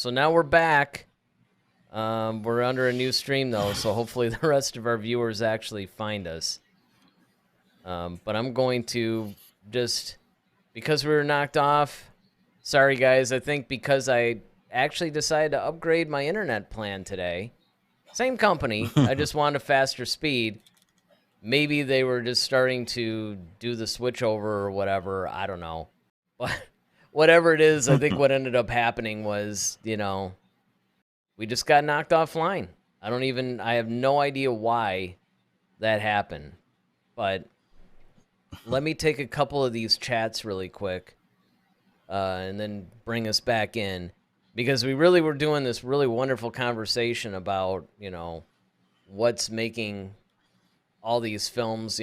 So now we're back. We're under a new stream, though, so hopefully the rest of our viewers actually find us. But I'm going to just, because we were knocked off, sorry, guys, I think because I actually decided to upgrade my internet plan today. Same company, I just wanted a faster speed. Maybe they were just starting to do the switch over or whatever. I don't know. But whatever it is, I think what ended up happening was, we just got knocked offline. I have no idea why that happened. But let me take a couple of these chats really quick and then bring us back in. Because we really were doing this really wonderful conversation about, what's making all these films,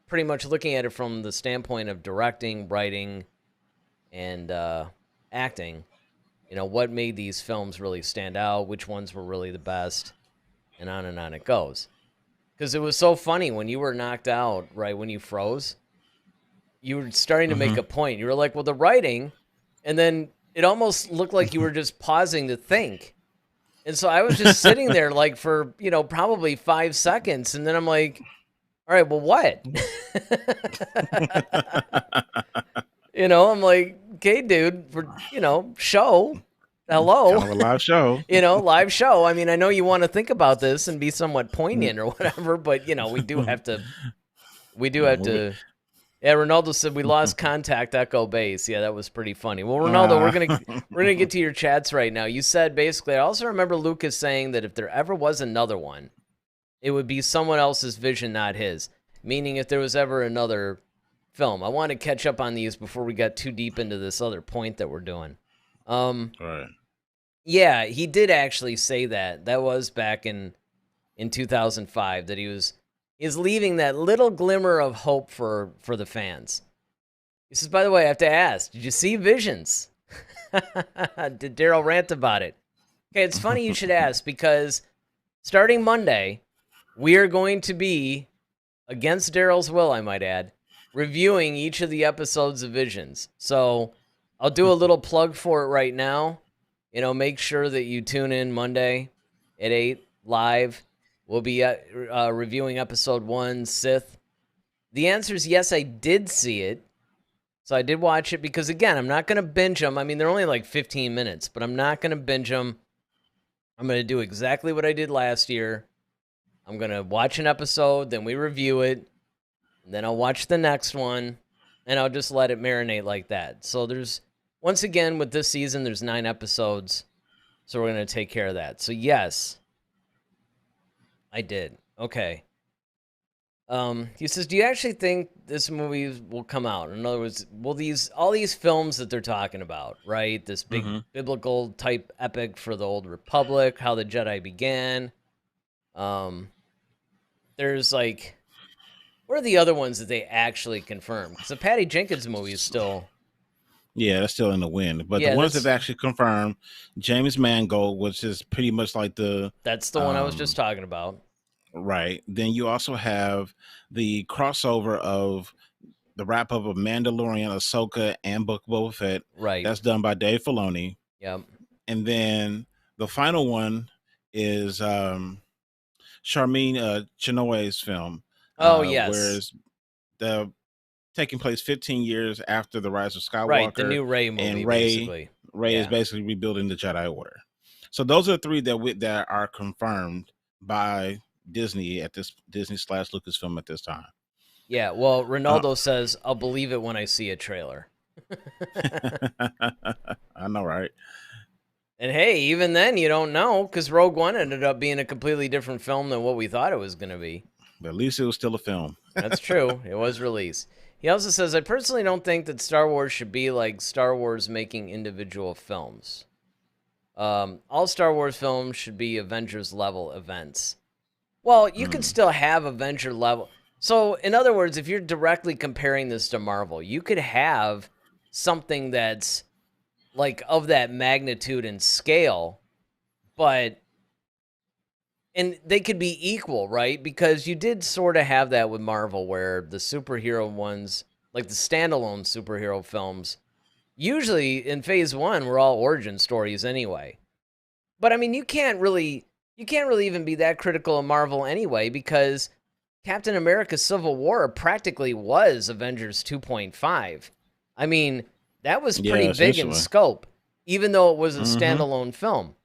pretty much looking at it from the standpoint of directing, writing, and acting. What made these films really stand out, which ones were really the best, and on it goes. Because it was so funny when you were knocked out, right, when you froze, you were starting to make a point. You were like, well, the writing, and then it almost looked like you were just pausing to think. And so I was just sitting there like for, probably 5 seconds. And then I'm like, all right, well, what? I'm like, okay, dude, for, show. Hello. Kind of a live show. Live show. I mean, I know you want to think about this and be somewhat poignant or whatever, but, we do have to. Yeah, Ronaldo said we lost contact, echo base. Yeah, that was pretty funny. Well, Ronaldo, we're gonna get to your chats right now. You said basically. I also remember Lucas saying that if there ever was another one, it would be someone else's vision, not his. Meaning, if there was ever another film. I want to catch up on these before we got too deep into this other point that we're doing. Right. Yeah, he did actually say that. That was back in 2005 that is leaving that little glimmer of hope for the fans. He says, by the way, I have to ask, did you see Visions? Did Daryl rant about it? Okay, it's funny you should ask because starting Monday, we are going to be, against Daryl's will, I might add, reviewing each of the episodes of Visions. So I'll do a little plug for it right now. Make sure that you tune in Monday at 8 live. We'll be reviewing episode 1, Sith. The answer is yes, I did see it. So I did watch it because, again, I'm not going to binge them. I mean, they're only like 15 minutes, but I'm not going to binge them. I'm going to do exactly what I did last year. I'm going to watch an episode, then we review it, and then I'll watch the next one, and I'll just let it marinate like that. So once again, with this season, there's 9 episodes, so we're going to take care of that. So, yes. I did. Okay. He says, do you actually think this movie will come out? In other words, will all these films that they're talking about, right? This big biblical type epic for the Old Republic, how the Jedi began. There's like, what are the other ones that they actually confirmed? Because the Patty Jenkins movie is still. Yeah, that's still in the wind. But the ones that actually confirmed, James Mangold, which is pretty much like That's the one I was just talking about. Right. Then you also have the crossover of the wrap-up of Mandalorian, Ahsoka, and Book of Boba Fett. Right. That's done by Dave Filoni. Yep. And then the final one is Charmin Chinoy's film. Oh, yes. Whereas taking place 15 years after the Rise of Skywalker. Right, the new Rey movie, and basically. Rey is basically rebuilding the Jedi Order. So those are 3 that are confirmed by Disney at this Disney/Lucasfilm at this time. Yeah, well, Ronaldo says, I'll believe it when I see a trailer. I know, right? And hey, even then, you don't know, because Rogue One ended up being a completely different film than what we thought it was going to be. But at least it was still a film. That's true. It was released. He also says, I personally don't think that Star Wars should be like Star Wars making individual films. All Star Wars films should be Avengers-level events. Well, you could still have Avenger level. So, in other words, if you're directly comparing this to Marvel, you could have something that's like of that magnitude and scale, and they could be equal, right? Because you did sort of have that with Marvel where the superhero ones, like the standalone superhero films, Usually in phase 1 we're all origin stories anyway. But I mean, you can't really even be that critical of Marvel anyway, because Captain America Civil War practically was Avengers 2.5. I mean, that was pretty Yeah, big in essentially. scope, even though it was a Mm-hmm. standalone film.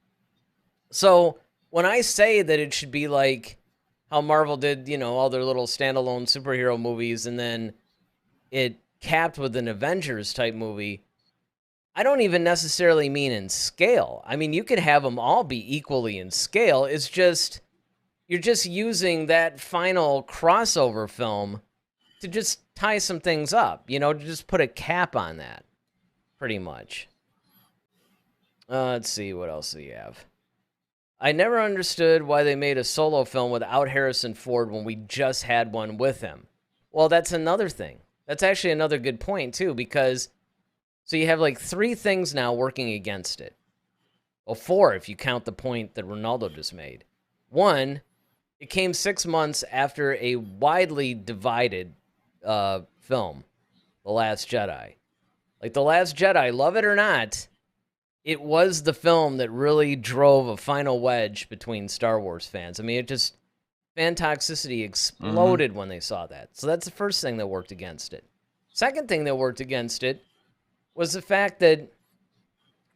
So when I say that it should be like how Marvel did, all their little standalone superhero movies and then it capped with an Avengers type movie, I don't even necessarily mean in scale. I mean, you could have them all be equally in scale. It's just you're just using that final crossover film to just tie some things up, to just put a cap on that, pretty much. Let's see, what else do you have? I never understood why they made a solo film without Harrison Ford when we just had one with him. Well, that's another thing. That's actually another good point, too, because so you have like three things now working against it. Well, four if you count the point that Ronaldo just made. One, it came 6 months after a widely divided film, The Last Jedi. Like, The Last Jedi, love it or not, it was the film that really drove a final wedge between Star Wars fans. I mean, it just, fan toxicity Mm-hmm. exploded when they saw that. So that's the first thing that worked against it. Second thing that worked against it was the fact that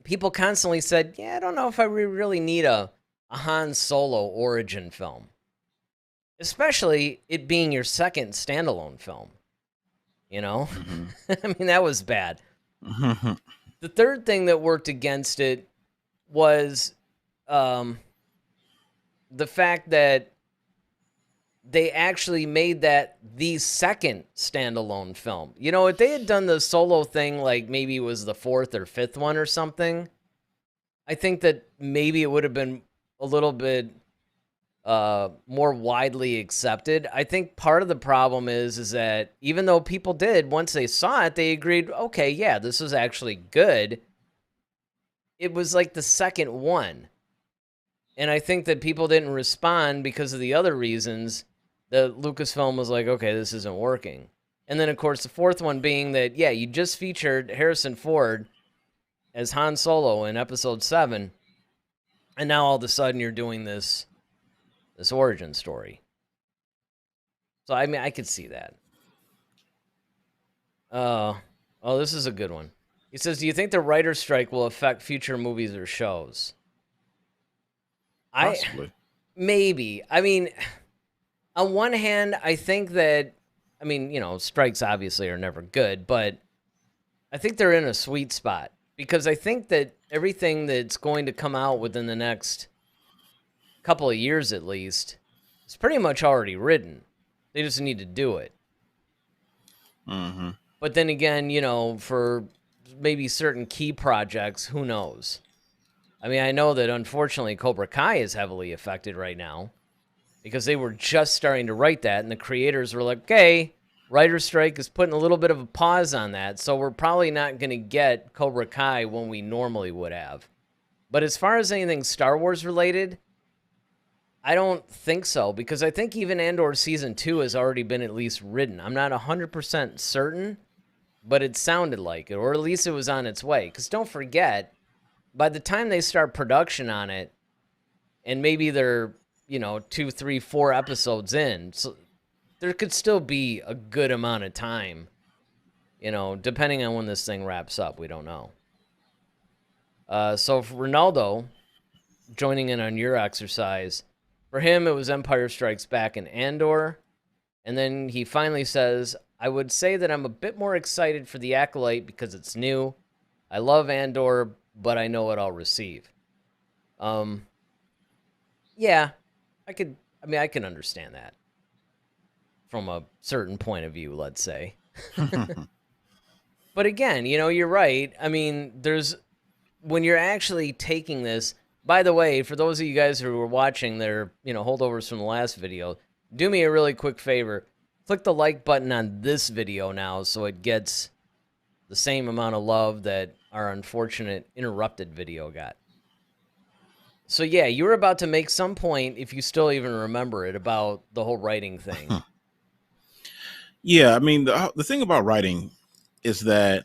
people constantly said, yeah, I don't know if I really need a Han Solo origin film, especially it being your second standalone film. You know, Mm-hmm. I mean, that was bad. Mm-hmm. The third thing that worked against it was um, the fact that they actually made that the second standalone film. If they had done the solo thing, like maybe it was the fourth or fifth one or something, I think that maybe it would have been a little bit more widely accepted. I think part of the problem is that even though people did, once they saw it, they agreed, okay, yeah, this is actually good. It was like the second one. And I think that people didn't respond because of the other reasons that Lucasfilm was like, okay, this isn't working. And then, of course, the fourth one being that, yeah, you just featured Harrison Ford as Han Solo in episode 7. And now all of a sudden you're doing this origin story. So, I mean, I could see that. Oh, this is a good one. He says, "Do you think the writer's strike will affect future movies or shows?" I Possibly. maybe. I mean, on one hand, I think that I mean, strikes obviously are never good, but I think they're in a sweet spot because I think that everything that's going to come out within the next couple of years at least is pretty much already written. They just need to do it. Mm-hmm. But then again, for maybe certain key projects, who knows? I mean, I know that unfortunately Cobra Kai is heavily affected right now because they were just starting to write that, and the creators were like, okay, writer's strike is putting a little bit of a pause on that, so we're probably not going to get Cobra Kai when we normally would have. But as far as anything Star Wars related, I don't think so because I think even Andor Season 2 has already been at least written. I'm not 100% certain, but it sounded like it, or at least it was on its way. Because don't forget, by the time they start production on it, and maybe they're 2, 3, 4 episodes in, so there could still be a good amount of time. Depending on when this thing wraps up, we don't know. So for Ronaldo joining in on your exercise, for him it was Empire Strikes Back and Andor, and then he finally says, "I would say that I'm a bit more excited for the Acolyte because it's new. I love Andor, but I know what I'll receive." Um, yeah, I could. I mean, I can understand that from a certain point of view, let's say. But again, you're right. I mean, there's when you're actually taking this. By the way, for those of you guys who were watching their, holdovers from the last video, do me a really quick favor. Click the like button on this video now so it gets the same amount of love that our unfortunate interrupted video got. So yeah, you were about to make some point, if you still even remember it, about the whole writing thing. Yeah, I mean the thing about writing is that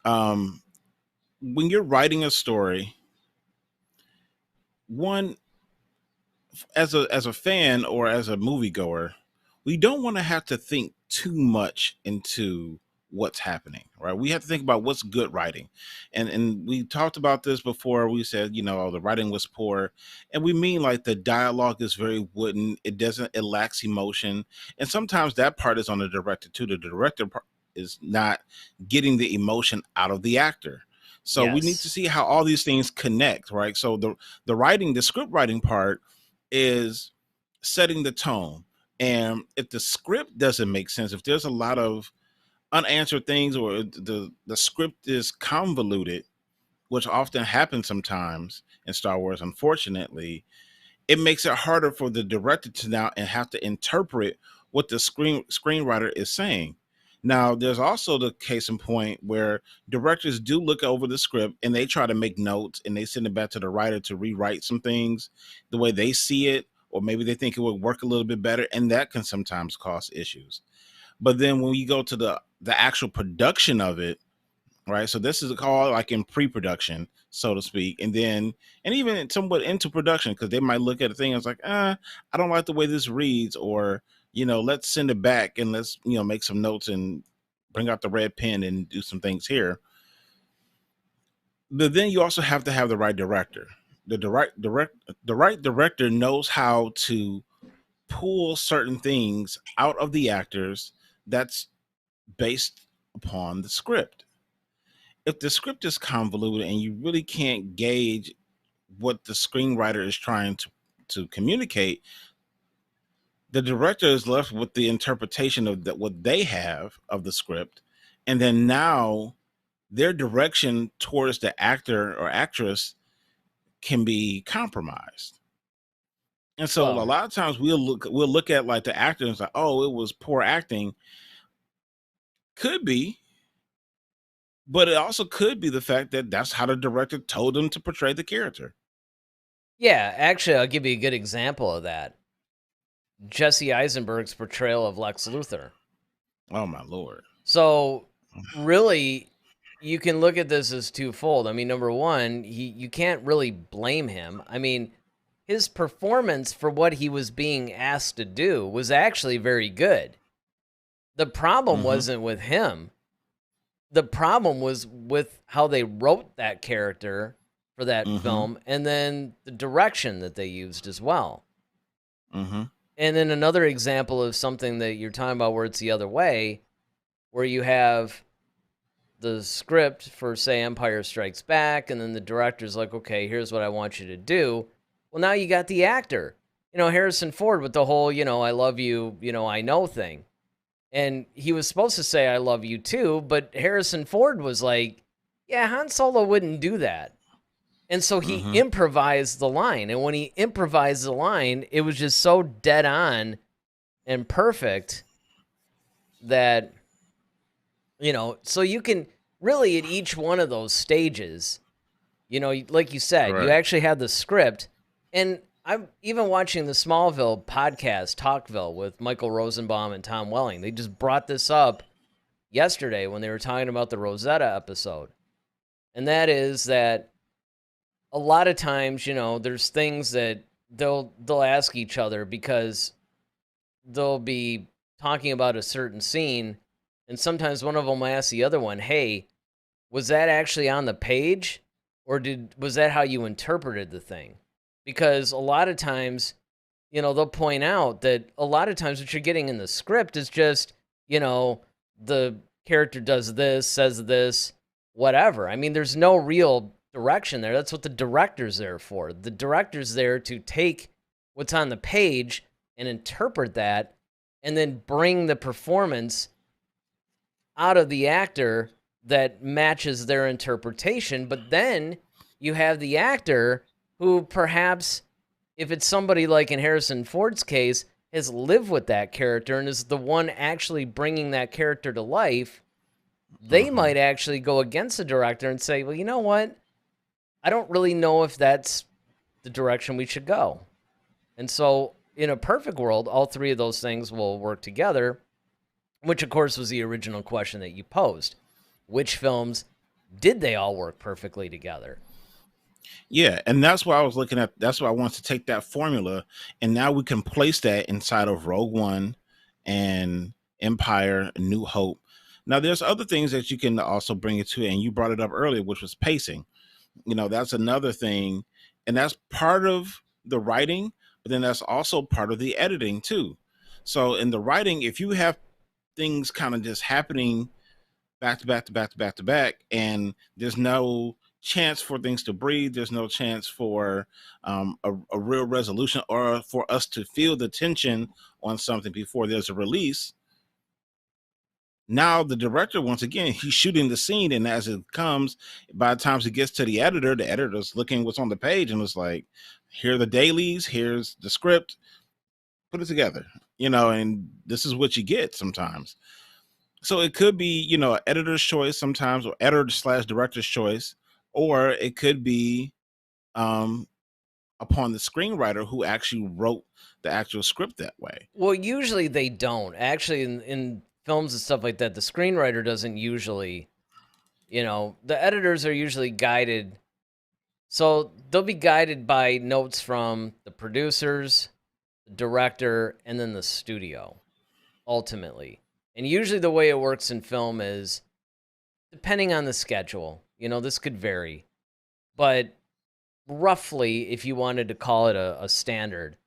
Um, when you're writing a story, one, as a fan or as a moviegoer, we don't want to have to think too much into what's happening, right? We have to think about what's good writing. And we talked about this before. We said, you know, the writing was poor. And we mean like the dialogue is very wooden. It lacks emotion. And sometimes that part is on the director too. The director is not getting the emotion out of the actor. So we need to Yes. see how all these things connect, right? So the writing, the script writing part is setting the tone. And if the script doesn't make sense, if there's a lot of unanswered things or the script is convoluted, which often happens sometimes in Star Wars, unfortunately, it makes it harder for the director to now and have to interpret what the screenwriter is saying. Now, there's also the case in point where directors do look over the script and they try to make notes and they send it back to the writer to rewrite some things the way they see it, or maybe they think it would work a little bit better, and that can sometimes cause issues. But then when you go to the actual production of it, right? So this is called like in pre-production, so to speak, and then and even somewhat into production because they might look at a thing and it's like, I don't like the way this reads, or let's send it back and let's make some notes and bring out the red pen and do some things here. But then you also have to have the right director. The right director knows how to pull certain things out of the actors that's based upon the script. If the script is convoluted and you really can't gauge what the screenwriter is trying to communicate, the director is left with the interpretation of what they have of the script, and then now their direction towards the actor or actress can be compromised. And so a Well, lot of times we'll look at like the actor and say, oh, it was poor acting. Could be, but it also could be the fact that that's how the director told them to portray the character. yeah, actually, I'll give you a good example of that. Jesse Eisenberg's portrayal of Lex Luthor. Oh my lord. So, really, you can look at this as twofold. I mean, number one, you can't really blame him. I mean, his performance for what he was being asked to do was actually very good. The problem Mm-hmm. wasn't with him. The problem was with how they wrote that character for that Mm-hmm. film and then the direction that they used as well. Mm-hmm. And then another example of something that you're talking about where it's the other way, where you have the script for, say, Empire Strikes Back, and then the director's like, okay, here's what I want you to do. Well, now you got the actor. Harrison Ford with the whole, I love you, I know thing. And he was supposed to say, I love you too, but Harrison Ford was like, yeah, Han Solo wouldn't do that. And so he Mm-hmm. improvised the line. And when he improvised the line, it was just so dead on and perfect that, so you can really at each one of those stages, like you said, you Correct. actually had the script. And I'm even watching the Smallville podcast, Talkville, with Michael Rosenbaum and Tom Welling. They just brought this up yesterday when they were talking about the Rosetta episode. And that is that a lot of times, there's things that they'll ask each other because they'll be talking about a certain scene, and sometimes one of them will ask the other one, "Hey, was that actually on the page, or was that how you interpreted the thing?" Because a lot of times, they'll point out that a lot of times what you're getting in the script is just, the character does this, says this, whatever. I mean, there's no real direction there. That's what the director's there for. The director's there to take what's on the page and interpret that and then bring the performance out of the actor that matches their interpretation. But then you have the actor who perhaps, if it's somebody like in Harrison Ford's case, has lived with that character and is the one actually bringing that character to life, they Mm-hmm. might actually go against the director and say, well, you know what? I don't really know if that's the direction we should go. And so, in a perfect world, all three of those things will work together, which, of course, was the original question that you posed. Which films did they all work perfectly together? Yeah, and that's why I was looking at. That's why I want to take that formula, and now we can place that inside of Rogue One and Empire, and New Hope. Now, there's other things that you can also bring it to, and you brought it up earlier, which was pacing. That's another thing, and that's part of the writing, but then that's also part of the editing too. So in the writing, if you have things kind of just happening back to back to back to back to back, and there's no chance for things to breathe. There's no chance for a real resolution, or for us to feel the tension on something before there's a release. Now the director, once again, he's shooting the scene, and as it comes, by the time it gets to the editor's looking what's on the page, and it's like, here are the dailies, here's the script, put it together, and this is what you get sometimes. So it could be, editor's choice sometimes, or editor slash director's choice, or it could be um, upon the screenwriter who actually wrote the actual script that way. Well, usually they don't. Actually, in films and stuff like that, the screenwriter doesn't usually, the editors are usually guided. So they'll be guided by notes from the producers, the director, and then the studio, ultimately. And usually the way it works in film is, depending on the schedule, this could vary. But roughly, if you wanted to call it a standard,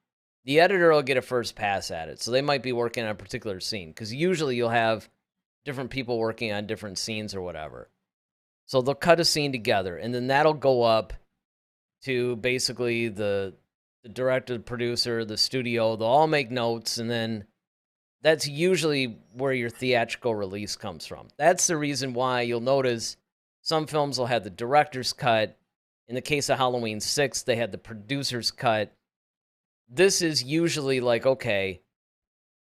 the editor will get a first pass at it. So they might be working on a particular scene, because usually you'll have different people working on different scenes or whatever. So they'll cut a scene together, and then that'll go up to basically the director, the producer, the studio. They'll all make notes, and then that's usually where your theatrical release comes from. That's the reason why you'll notice some films will have the director's cut. In the case of Halloween 6, they had the producer's cut. This is usually like, okay,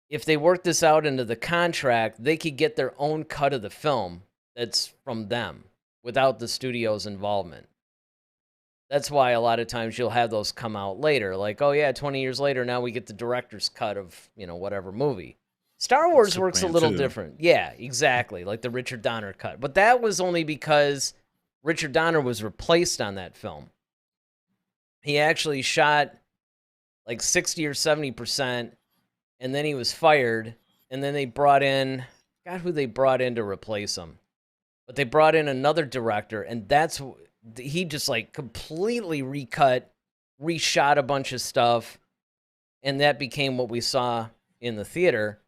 if they work this out into the contract, they could get their own cut of the film that's from them without the studio's involvement. That's why a lot of times you'll have those come out later. Like, oh yeah, 20 years later, now we get the director's cut of, whatever movie. Star Wars Superman works a little 2. different. Yeah, exactly. Like the Richard Donner cut. But that was only because Richard Donner was replaced on that film. He actually shot like 60 or 70%, and then he was fired, and then they brought in, God, who they brought in to replace him. But they brought in another director, and he just like completely recut, reshot a bunch of stuff, and that became what we saw in the theater.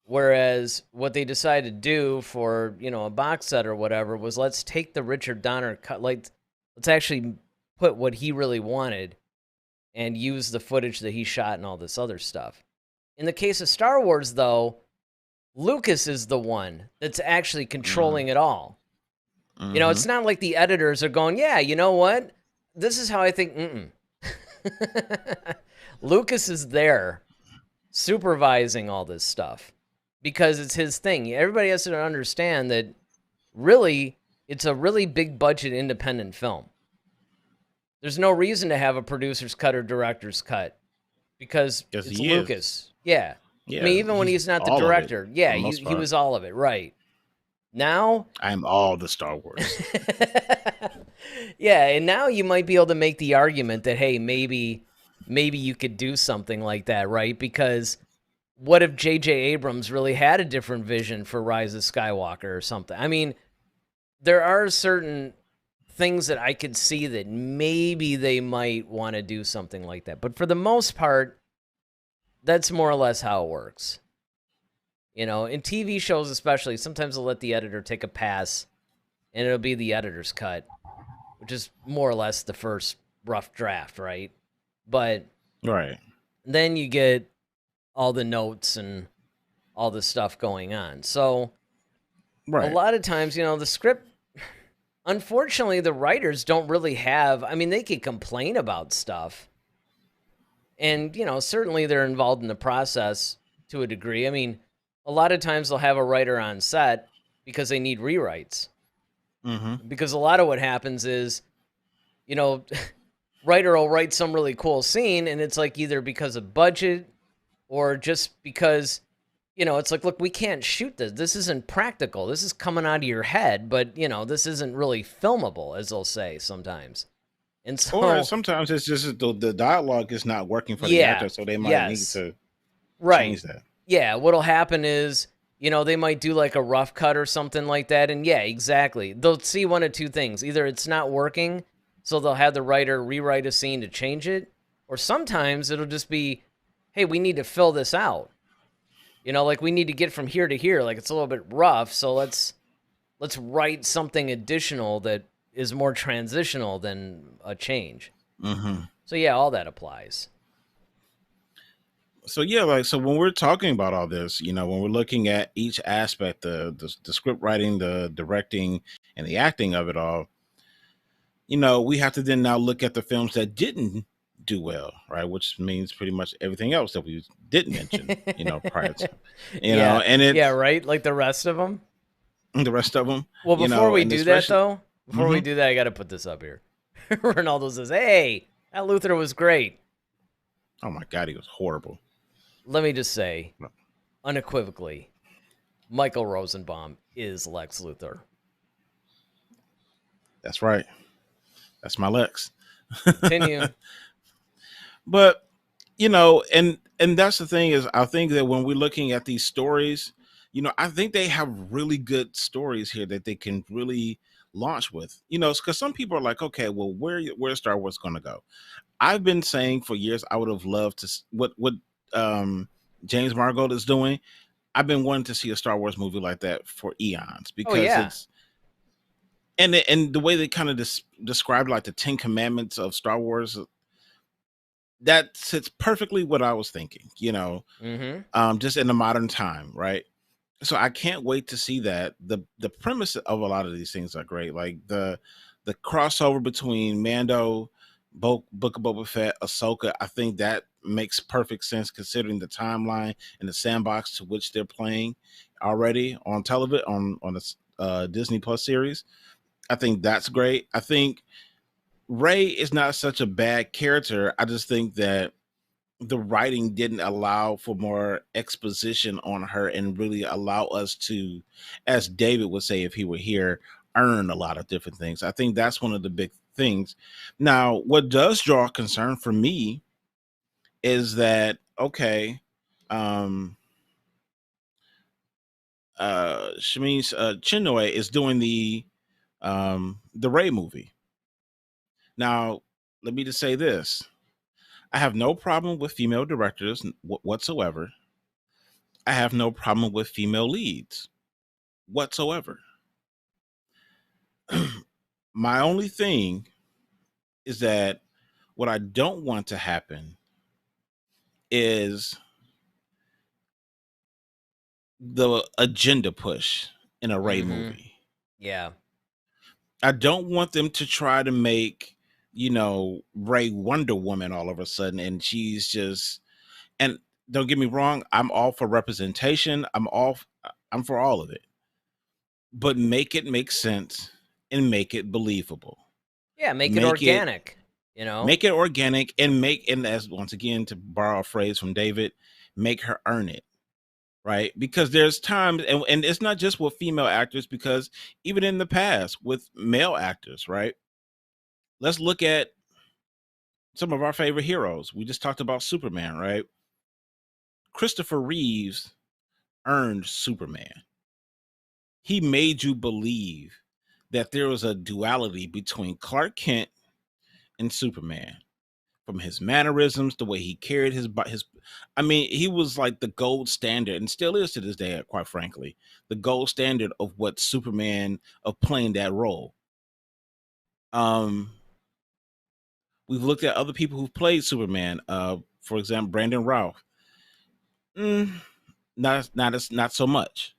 Whereas what they decided to do for, a box set or whatever was, let's take the Richard Donner cut, like, let's actually put what he really wanted and use the footage that he shot and all this other stuff. In the case of Star Wars, though, Lucas is the one that's actually controlling it all. Mm-hmm. It's not like the editors are going, yeah, you know what? This is how I think. Lucas is there supervising all this stuff because it's his thing. Everybody has to understand that really, it's a really big budget independent film. There's no reason to have a producer's cut or director's cut because it's Lucas. Yeah. Yeah. I mean, even when he's not the director. Yeah, he was all of it. Right. Now I'm all the Star Wars. Yeah, and now you might be able to make the argument that, hey, maybe you could do something like that, right? Because what if J.J. Abrams really had a different vision for Rise of Skywalker or something? I mean, there are certain things that I could see that maybe they might want to do something like that. But for the most part, that's more or less how it works. In TV shows especially, sometimes they'll let the editor take a pass, and it'll be the editor's cut, which is more or less the first rough draft, right? But right. Then you get all the notes and all the stuff going on. So a lot of times, the script, unfortunately, the writers don't really have, I mean, they could complain about stuff. And, certainly they're involved in the process to a degree. I mean, a lot of times they'll have a writer on set because they need rewrites. Mm-hmm. Because a lot of what happens is, writer will write some really cool scene, and it's like either because of budget or just because, you know, it's like, look, we can't shoot this. This isn't practical. This is coming out of your head, but you know, this isn't really filmable, as they'll say sometimes. And Or so, sometimes it's just the dialogue is not working for the yeah, actor, so they might need yes, to right. change that. Yeah, what'll happen is, you know, they might do like a rough cut or something like that. And yeah, exactly. They'll see one of two things. Either it's not working, so they'll have the writer rewrite a scene to change it, or sometimes it'll just be, hey, we need to fill this out. You know, like we need to get from here to here. Like it's a little bit rough, so let's write something additional that is more transitional than a change. Hmm. So yeah, all that applies. So yeah, like so when we're talking about all this, when we're looking at each aspect, the script writing, the directing, and the acting of it all, we have to then now look at the films that didn't do well, right? Which means pretty much everything else that we didn't mention, prior to, Yeah, and yeah, it's right. Like the rest of them. the rest of them, Well, before we and do that, especially, though, before we hmm do that, I got to put this up here. Ronaldo says, "Hey, that Luther was great." oh my God, he was horrible. Let me just say, unequivocally, Michael Rosenbaum is Lex Luthor. That's right. That's my Lex. Continue. But and that's the thing is I think that when we're looking at these stories, I think they have really good stories here that they can really launch with. Because some people are like, okay, well, where's Star Wars going to go? I've been saying for years I would have loved to what um James Margold is doing. I've been wanting to see a Star Wars movie like that for eons Oh because yeah. it's and the way they kind of described like the 10 commandments of Star Wars, that sits perfectly what I was thinking, Mm-hmm. just in the modern time, right? So I can't wait to see that. The premise of a lot of these things are great, like the crossover between Mando, Book of Boba Fett, Ahsoka. I think that makes perfect sense considering the timeline and the sandbox to which they're playing already on television on the Disney Plus series. I think that's great. I think Ray is not such a bad character. I just think that the writing didn't allow for more exposition on her and really allow us to, as David would say if he were here, earn a lot of different things. I think that's one of the big things. Now, what does draw concern for me is that okay, um Shamish Chinoy is doing the Ray movie. Now, let me just say this. I have no problem with female directors whatsoever. I have no problem with female leads whatsoever. My only thing is that what I don't want to happen is the agenda push in a Ray Mm-hmm. movie. Yeah. I don't want them to try to make, Ray Wonder Woman all of a sudden and she's just and don't get me wrong, I'm all for representation. I'm for all of it. But make it make sense and make it believable. Yeah. Make it Make it organic. You know. make it organic and as once again to borrow a phrase from David, make her earn it, right? Because there's times and it's not just with female actors, because even in the past with male actors, right? Let's look at some of our favorite heroes. We just talked about Superman, right? Christopher Reeves earned Superman. He made you believe that there was a duality between Clark Kent and Superman, from his mannerisms, the way he carried his. I mean, he was like the gold standard, and still is to this day, quite frankly, the gold standard of what Superman of playing that role. Um, we've looked at other people who've played Superman. For example, Brandon Routh. Mm, not so much.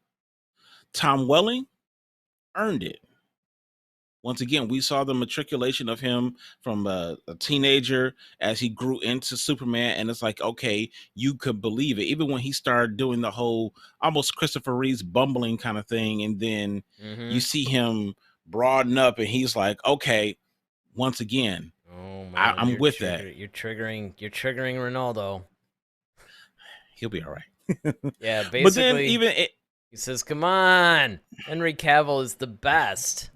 Tom Welling earned it. Once again, we saw the matriculation of him from a teenager as he grew into Superman, and it's like, okay, you could believe it. Even when he started doing the whole almost Christopher Reeves bumbling kind of thing, and then you Mm-hmm. see him broaden up, and he's like, okay, once again, Oh man, I'm with that. you're triggering Ronaldo. He'll be all right. Yeah, But then basically, even it, he says, "Come on, Henry Cavill is the best."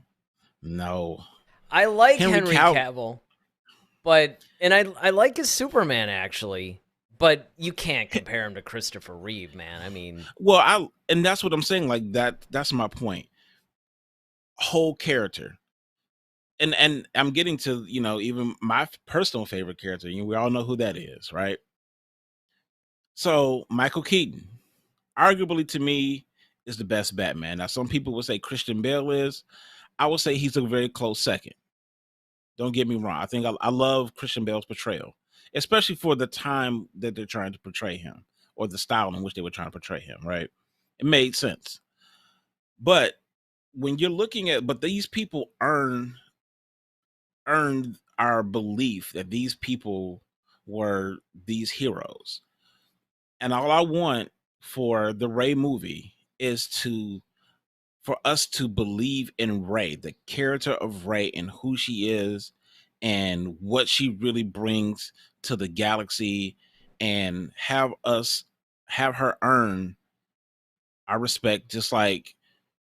no, I like Henry Henry Cavill. Cavill, but I like his Superman actually, but you can't compare him to Christopher Reeve, man. I mean, Well, I and that's what I'm saying. Like that. That's my point. Whole character. And I'm getting to, even my personal favorite character. We all know who that is, right? So Michael Keaton, arguably to me, is the best Batman. Now, some people would say Christian Bale is. I would say he's a very close second. Don't get me wrong. I think I love Christian Bale's portrayal, especially for the time that they're trying to portray him or the style in which they were trying to portray him. Right? It made sense. But when you're looking at, but these people earned our belief that these people were these heroes. And all I want for the Ray movie is for us to believe in Ray, the character of Ray and who she is and what she really brings to the galaxy, and have her earn our respect, just like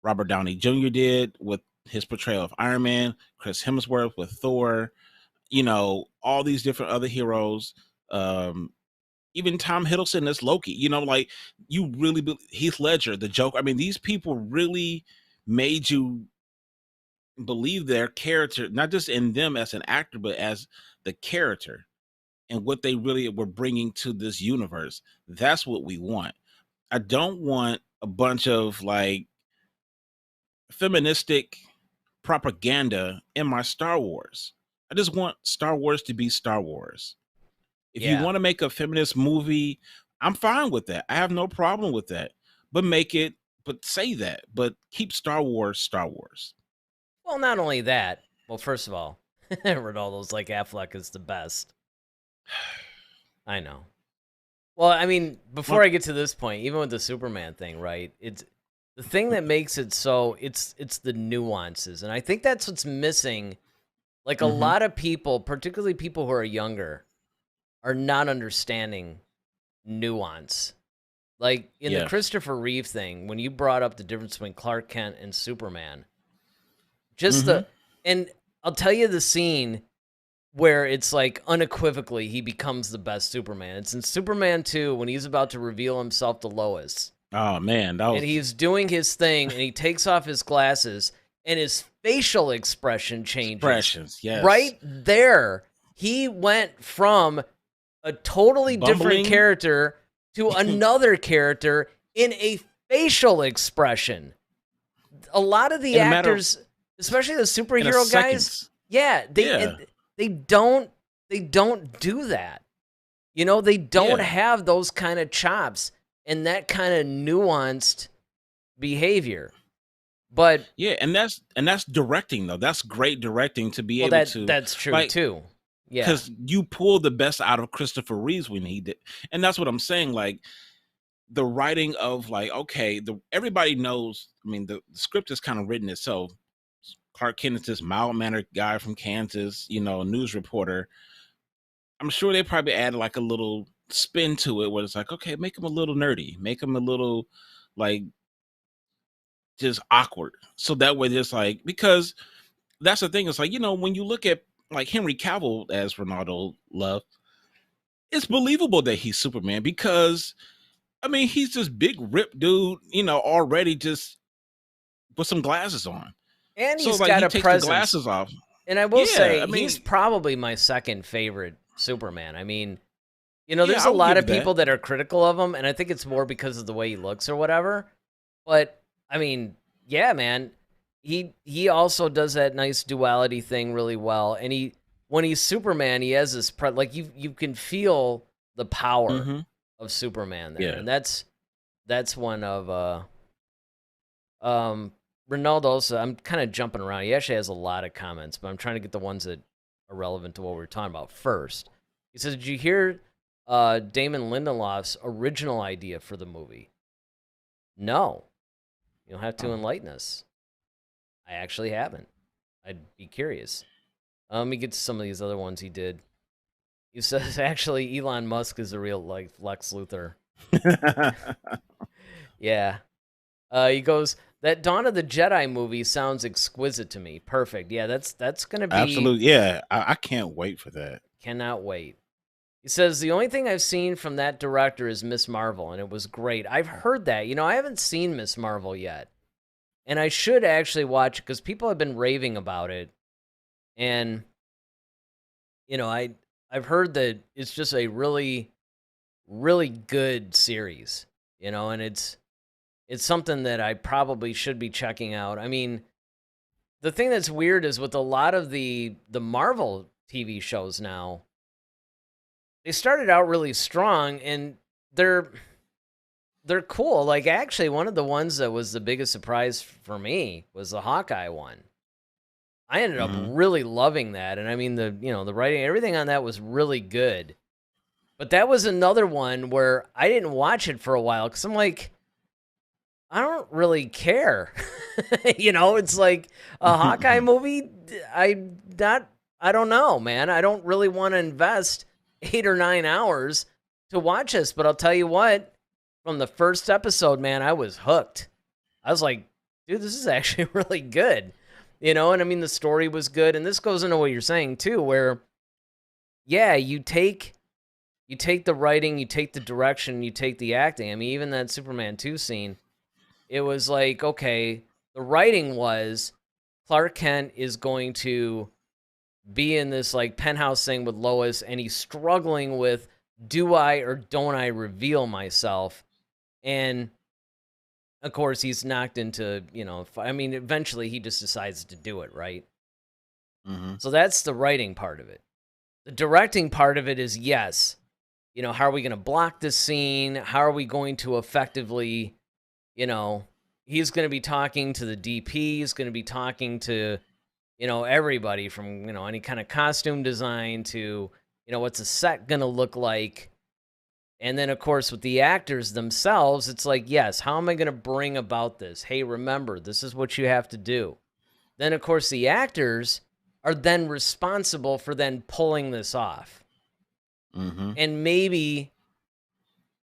Robert Downey Jr. did with his portrayal of Iron Man, Chris Hemsworth with Thor, all these different other heroes, even Tom Hiddleston as Loki, like you really Heath Ledger, the Joker. I mean, these people really made you believe their character, not just in them as an actor, but as the character and what they really were bringing to this universe. That's what we want. I don't want a bunch of like feministic propaganda in my Star Wars. I just want Star Wars to be Star Wars. If you yeah. want to make a feminist movie, I'm fine with that. I have no problem with that. But make it, but say that, but keep Star Wars Star Wars. Well, not only that. Well, first of all, Ronaldo's like Affleck is the best. I know. Well, I mean, before Well, I get to this point, even with the Superman thing, right? It's the thing that makes it so it's the nuances, and I think that's what's missing. Like a mm-hmm. lot of people, particularly people who are younger, are not understanding nuance. Like in the Yes. Christopher Reeve thing, when you brought up the difference between Clark Kent and Superman, just Mm-hmm. the and I'll tell you the scene where it's like unequivocally he becomes the best Superman. It's in Superman 2 when he's about to reveal himself to Lois. Oh man, that And was he's doing his thing and he takes off his glasses and his facial expression changes. expressions. Yes. Right there, he went from a totally different Bumbling character to another character in a facial expression. A lot of the in a matter of actors, especially the in a superhero guys, seconds. yeah, Yeah. they don't do that. You know, they don't Yeah. have those kind of chops and that kind of nuanced behavior. But Yeah. And that's directing though. That's great directing to be well, able to that's true like, too. Yeah, because you pull the best out of Christopher Reeves when he did. And that's what I'm saying. Like the writing of like, okay, everybody knows. I mean, the script is kind of written itself. Clark Kent is this mild mannered guy from Kansas, news reporter. I'm sure they probably added like a little spin to it where it's like, okay, make him a little nerdy, make him a little like just awkward. So that way there's like, because that's the thing. It's like, when you look at like Henry Cavill as Ronaldo Love, it's believable that he's Superman because I mean, he's this big ripped dude, already just with some glasses on. and So he's like got he a takes the presence. glasses off. And I will Yeah, say I he's mean, probably my second favorite Superman. I mean, yeah, there's I a would lot give of you that. people that are critical of him, and I think it's more because of the way he looks or whatever. But I mean, yeah, man, he also does that nice duality thing really well. And when he's Superman, he has this like you can feel the power Hmm. of Superman there, Yeah. and that's one of um Ronaldo. Also, I'm kind of jumping around. He actually has a lot of comments, but I'm trying to get the ones that are relevant to what we're talking about first. He says, "Did you hear Damon Lindelof's original idea for the movie?" No. You'll have to Oh. enlighten us. I actually haven't. I'd be curious. Let me get to some of these other ones he did. He says actually Elon Musk is the real like Lex Luthor. Yeah. He goes, that Dawn of the Jedi movie sounds exquisite to me. Perfect. Yeah, that's gonna be. Absolutely. Yeah. I can't wait for that. Cannot wait. He says the only thing I've seen from that director is Miss Marvel, and it was great. I've heard that. I haven't seen Miss Marvel yet, and I should actually watch it because people have been raving about it. And I've heard that it's just a really, really good series. And it's something that I probably should be checking out. I mean, the thing that's weird is with a lot of the Marvel TV shows now, they started out really strong and they're cool. Like actually one of the ones that was the biggest surprise for me was the Hawkeye one. I ended up Hmm. really loving that, and I mean the writing, everything on that was really good. But that was another one where I didn't watch it for a while cuz I'm like I don't really care. It's like a Hawkeye movie. I not. I don't know, man. I don't really want to invest 8 or 9 hours to watch this. But I'll tell you what. From the first episode, man, I was hooked. I was like, dude, this is actually really good. And I mean, the story was good. And this goes into what you're saying too, where yeah, you take the writing, you take the direction, you take the acting. I mean, even that Superman 2 scene, it was like, okay, the writing was Clark Kent is going to be in this like penthouse thing with Lois, and he's struggling with, do I or don't I reveal myself? And of course, he's knocked into, I mean, eventually he just decides to do it, right? Hmm. So that's the writing part of it. The directing part of it is yes, how are we going to block this scene? How are we going to effectively, you know, he's going to be talking to the DP. He's going to be talking to, everybody from, any kind of costume design to, what's a set going to look like. And then, of course, with the actors themselves, it's like, yes, how am I going to bring about this? Hey, remember, this is what you have to do. Then, of course, the actors are then responsible for then pulling this off. Hmm. And maybe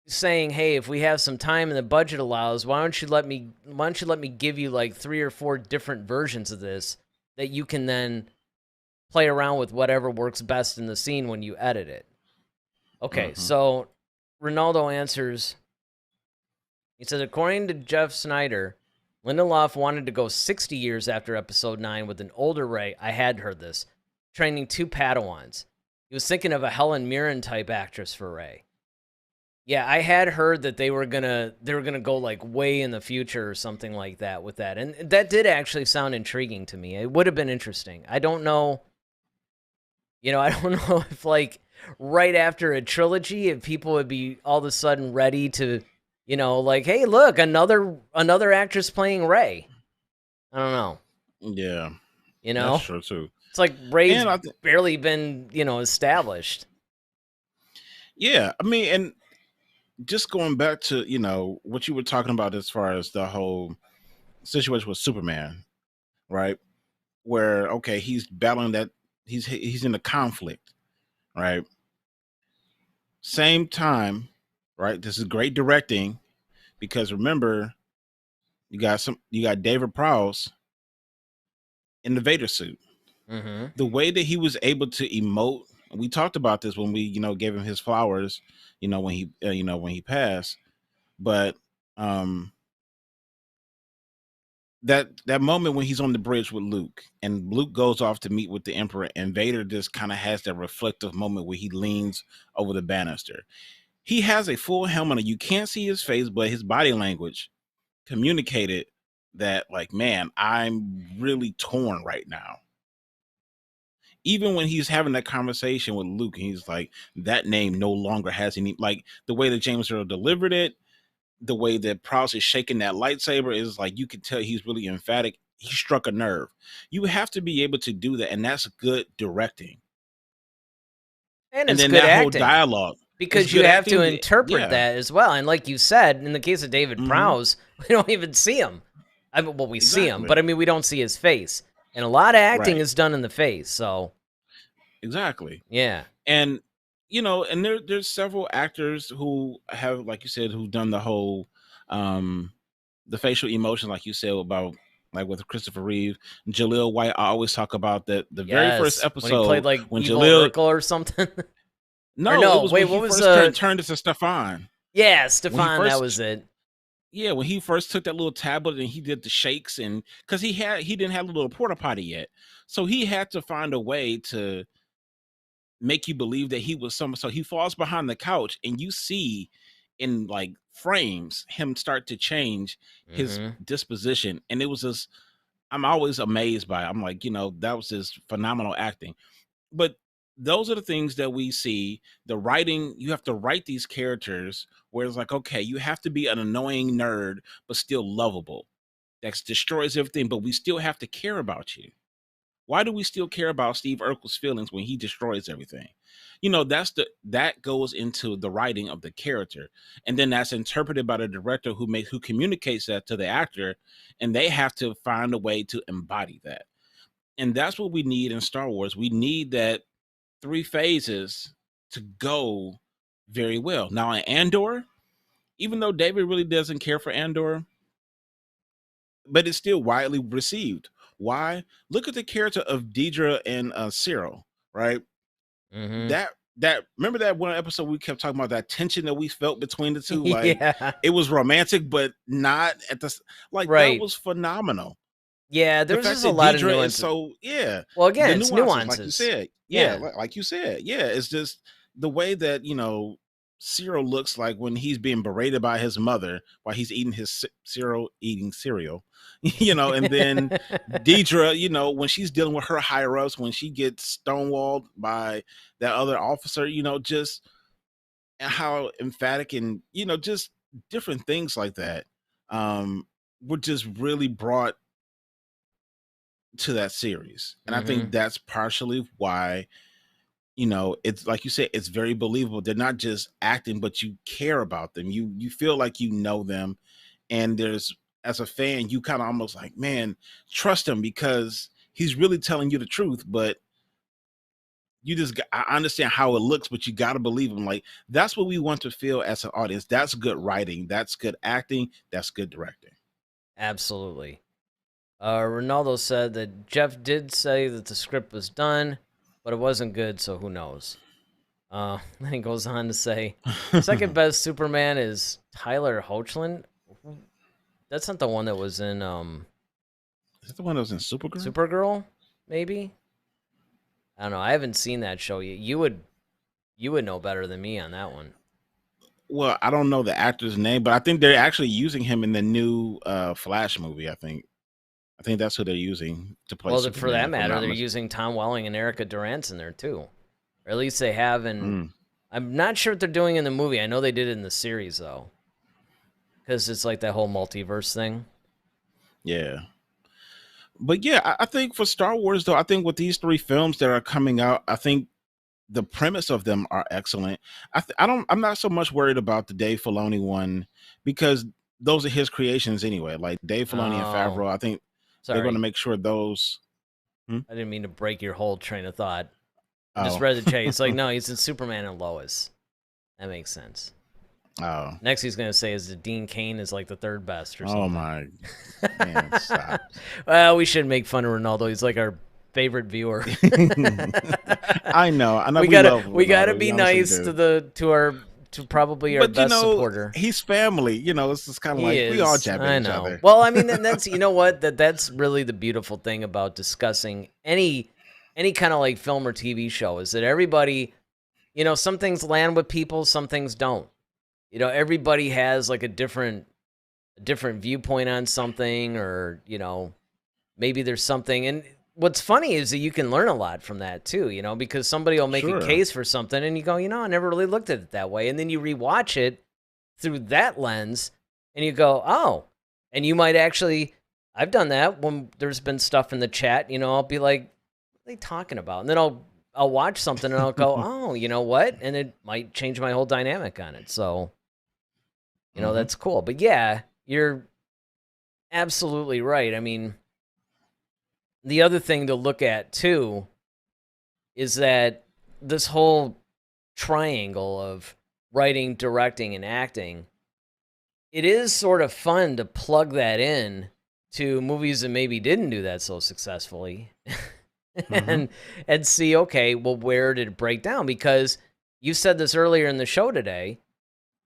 saying, "Hey, if we have some time and the budget allows, why don't you let me give you like 3 or 4 different versions of this that you can then play around with whatever works best in the scene when you edit it." Okay, Hmm. so Ronaldo answers. He says, according to Jeff Snyder, Lindelof wanted to go 60 years after Episode 9 with an older Rey. I had heard this, training 2 Padawans. He was thinking of a Helen Mirren type actress for Rey. Yeah, I had heard that they were gonna go like way in the future or something like that with that, and that did actually sound intriguing to me. It would have been interesting. I don't know, I don't know if like right after a trilogy, if people would be all of a sudden ready to, like, hey, look, another actress playing Rey. I don't know. Yeah, You that's know, true too. it's like Rey's And barely been established. yeah, I mean, and just going back to what you were talking about as far as the whole situation with Superman, right? Where okay, he's battling that he's in a conflict, right? Same time, right? This is great directing because remember you got David Prowse in the Vader suit. Mm-hmm. The way that he was able to emote, we talked about this when we gave him his flowers, when he passed, but um that moment when he's on the bridge with Luke and Luke goes off to meet with the Emperor and Vader just kind of has that reflective moment where he leans over the banister. He has a full helmet on. You can't see his face, but his body language communicated that like, man, I'm really torn right now. Even when he's having that conversation with Luke, and he's like, that name no longer has any, like the way that James Earl delivered it, the way that Prowse is shaking that lightsaber is like you can tell he's really emphatic. He struck a nerve. You have to be able to do that, and that's good directing. And And it's then good that whole acting, dialogue is because you good have to acting. interpret Yeah. that as well. And like you said, in the case of David Hmm. Prowse, we don't even see him. Well, we see him, Exactly. but I mean, we don't see his face. And a lot of acting Right. is done in the face. So, Exactly. yeah. And and there's several actors who have, like you said, who've done the whole um the facial emotion, like you said, about like with Christopher Reeve, Jaleel White. I always talk about that the very first Yes, when he played episode like when evil Jaleel. Urkel or something. Or No, it no, was wait, when what he was first turned into Stefan. Yeah, When he Stefan, that was first it. Yeah, when he first took that little tablet and he did the shakes, and because he didn't have a little porta potty yet, so he had to find a way to make you believe that he was some. So he falls behind the couch, and you see in like frames him start to change his Mhm. disposition, and it was just, I'm always amazed by it. I'm like, that was just phenomenal acting. But those are the things that we see. The writing, you have to write these characters where it's like, okay, you have to be an annoying nerd but still lovable, that destroys everything, but we still have to care about you. Why do we still care about Steve Urkel's feelings when he destroys everything? That goes into the writing of the character, and then that's interpreted by the director who communicates that to the actor, and they have to find a way to embody that. And that's what we need in Star Wars. We need that three phases to go very well. Now in Andor, even though David really doesn't care for Andor, but it's still widely received. Why? Look at the character of Deidre and Cyril, right? Mhm. That remember that one episode we kept talking about that tension that we felt between the two, like Yeah. it was romantic, but not at the like that Right. was phenomenal. Yeah, The there was fact just a that lot of Deidre is nuance. so, yeah, Well, the again, it's nuances, like you nuances. said, yeah, Yeah. like you said, yeah, it's just the way that Cyril looks like when he's being berated by his mother while he's eating his eating cereal, and then Deidre, when she's dealing with her higher ups, when she gets stonewalled by that other officer, just how emphatic and just different things like that were just really brought to that series. And I think Mhm. that's partially why, it's like you said, it's very believable. They're not just acting, but you care about them. You feel like you know them. And there's, as a fan, you kind of almost like, man, trust him because he's really telling you the truth. But I understand how it looks, but you got to believe him. Like, that's what we want to feel as an audience. That's good writing. That's good acting. That's good directing. Absolutely. Ronaldo said that Jeff did say that the script was done, but it wasn't good, so who knows? Then he goes on to say, second best Superman is Tyler Hoechlin. That's not the one that was in Is that the one that was in Supergirl? Supergirl, maybe? I don't know. I haven't seen that show yet. You would know better than me on that one. Well, I don't know the actor's name, but I think they're actually using him in the new Flash movie. I think that's who they're using to play Well, for Superman, that if I'm matter, not they're mistaken. using Tom Welling and Erica Durance in there too, or at least they have. And Mm, I'm not sure what they're doing in the movie. I know they did it in the series though, because it's like that whole multiverse thing. yeah. But yeah, I think for Star Wars though, I think with these three films that are coming out, I think the premise of them are excellent. I'm not so much worried about the Dave Filoni one because those are his creations anyway. Like Dave Filoni and Oh, Favreau, I think they're going to sorry. make sure those. Hmm? I didn't mean to break your whole train of thought. I just Oh, read the chat. It's like, no, he's in Superman and Lois. That makes sense. oh, Next, he's gonna say is that Dean Cain is like the third best or oh something. my man, stop. Well, we shouldn't make fun of Ronaldo. He's like our favorite viewer. I know. I know we we gotta love we gotta Ronaldo. We be honestly nice do. to probably our But best supporter. he's family. It's just kind of He like we all is. jab at I each know. other. Well, I mean, and that's what that's really the beautiful thing about discussing any kind of like film or TV show is that everybody, some things land with people, some things don't. Everybody has like a different viewpoint on something, or maybe there's something. And what's funny is that you can learn a lot from that too, because somebody will make a Sure. case for something and you go, I never really looked at it that way. And then you rewatch it through that lens and you go, oh, and you might actually, I've done that when there's been stuff in the chat, I'll be like, what are they talking about? And then I'll watch something and I'll go, oh, you know what? And it might change my whole dynamic on it. So, Hmm. that's cool. But yeah, you're absolutely right. I mean, the other thing to look at too is that this whole triangle of writing, directing, and acting, it is sort of fun to plug that in to movies that maybe didn't do that so successfully Mm-hmm. and see, okay, well, where did it break down? Because you said this earlier in the show today.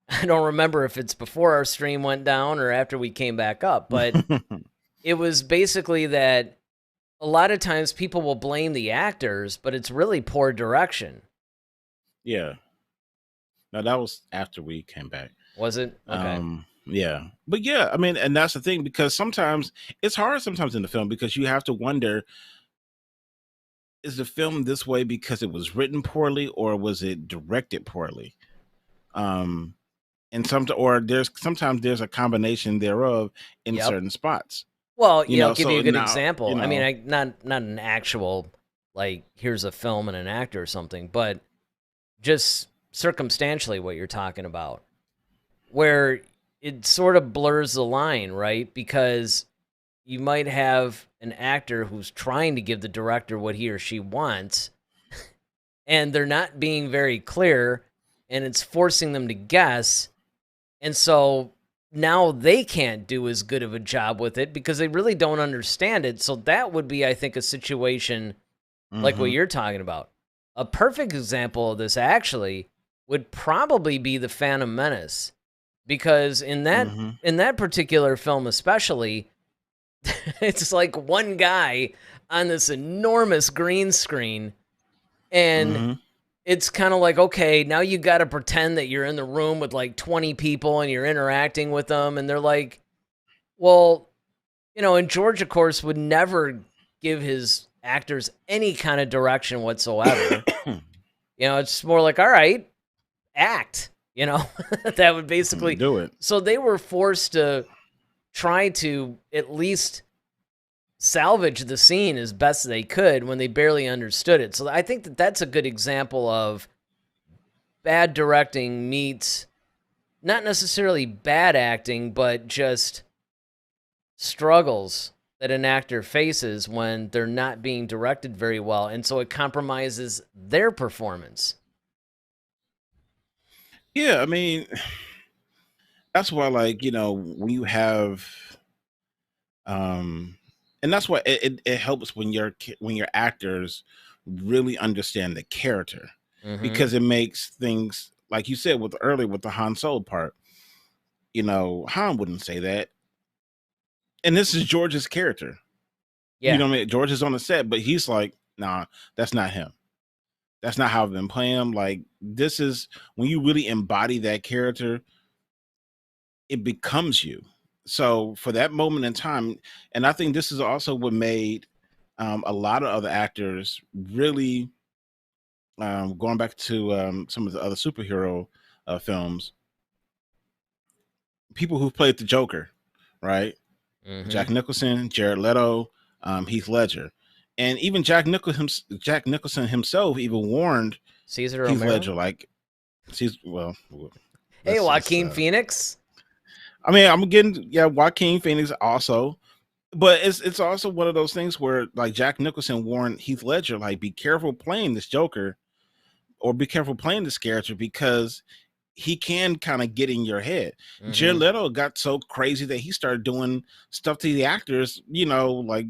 I don't remember if it's before our stream went down or after we came back up, but it was basically that a lot of times people will blame the actors, but it's really poor direction. Yeah. No, that was after we came back. Was it? Okay. Yeah. But yeah, I mean, and that's the thing, because sometimes it's hard sometimes in the film, because you have to wonder, is the film this way because it was written poorly, or was it directed poorly? Um and sometimes there's a combination thereof in Yep. certain spots. Well, You I'll know, give you so a good now, example. I mean, not an actual, like, here's a film and an actor or something, but just circumstantially what you're talking about, where it sort of blurs the line, right? Because you might have an actor who's trying to give the director what he or she wants, and they're not being very clear, and it's forcing them to guess. And so now they can't do as good of a job with it because they really don't understand it. So that would be, I think, a situation like what hmm you're talking about. A perfect example of this actually would probably be The Phantom Menace, because hmm in that particular film especially, it's like one guy on this enormous green screen, and hmm it's kind of like, okay, now you got to pretend that you're in the room with like 20 people and you're interacting with them, and they're like, well, and George, of course, would never give his actors any kind of direction whatsoever. It's more like, all right, act, that would basically. Do it. So they were forced to try to at least salvage the scene as best they could when they barely understood it. So I think that that's a good example of bad directing meets not necessarily bad acting, but just struggles that an actor faces when they're not being directed very well. And so it compromises their performance. Yeah, I mean, that's why, like, when you have um and that's why it helps when your actors really understand the character, Mm-hmm. because it makes things, like you said with earlier with the Han Solo part. Han wouldn't say that, and this is George's character. You Yeah. know what I mean? George is on the set, but he's like, nah, that's not him. That's not how I've been playing him. Like, this is when you really embody that character, it becomes you. So for that moment in time, and I think this is also what made a lot of other actors really, going back to some of the other superhero films, people who played the Joker, right? Mm-hmm. Jack Nicholson, Jared Leto, Heath Ledger, and even Jack Nicholson himself even warned Cesar Heath Romero. Ledger, like, see, well, Hey, let's just. Joaquin Phoenix. I mean, I'm getting, yeah, Joaquin Phoenix also, but it's also one of those things where, like, Jack Nicholson warned Heath Ledger, like, be careful playing this Joker, or be careful playing this character, because he can kind of get in your head. Jared Mm-hmm. Leto got so crazy that he started doing stuff to the actors, like